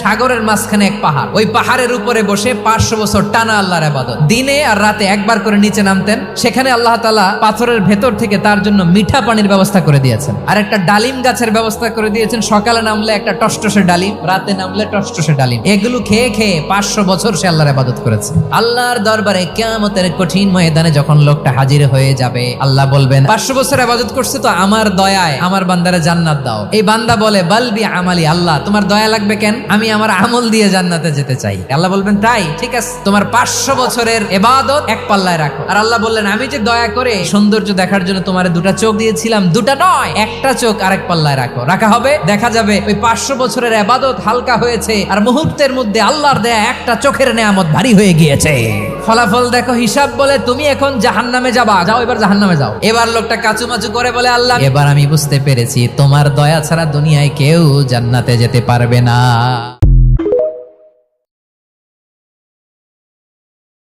সাগরের মাঝখানে এক পাহাড়, ওই পাহাড়ের উপরে বসে 500 বছর টানা আল্লাহর ইবাদত। দিনে আর রাতে একবার করে নিচে নামতেন। সেখানে আল্লাহ তাআলা পাথরের ভেতর থেকে তার জন্য মিঠা পানির ব্যবস্থা করে দিয়েছেন, আর একটা ডালিম গাছের ব্যবস্থা করে দিয়েছেন। সকালে নামলে একটা টসটসে ডালিম, রাতে নামলে টসটসে ডালিম। এগুলো খেয়ে খেয়ে 500 বছর সে আল্লাহর ইবাদত করেছে। আল্লাহর দরবারে কিয়ামতের কঠিন ময়দানে যখন লোকটা হাজির হয়ে যাবে, আল্লাহ বলবেন 500 বছর ইবাদত করছে তো আমার দয়ায় আমার বান্দারে জান্নাত দাও। এই বান্দা বলে বালবি আমালি, আল্লাহ তোমার দয়া লাগবে কেন, আমি আমার আমল দিয়ে জান্নাতে যেতে চাই। আল্লাহ বলবেন তাই ঠিক আছে, তোমার 500 বছরের ইবাদত এক পাল্লায় রাখো। আর আল্লাহ বললেন আমি যে দয়া করে সৌন্দর্য দেখার জন্য তোমার দুটা চোখ দিয়েছিলাম, দুটা নয় একটা চোখ আরেক পাল্লায় রাখো। রাখা হবে, দেখা যাবে ওই 500 বছরের ইবাদত হালকা হয়েছে, আর মুহূর্তের মধ্যে আল্লাহর দেয়া একটা চোখের নেয়ামত ভারী হয়ে গিয়েছে। ফলাফল দেখো, হিসাব বলে তুমি এখন জাহান্নামে যাবা, যাও এবার জাহান্নামে যাও। এবার লোকটা কাচুমাচু করে বলে আল্লাহ এবার আমি বুঝতে পেরেছি তোমার দয়া ছাড়া দুনিয়ায় কেউ জান্নাতে যেতে পারবে না।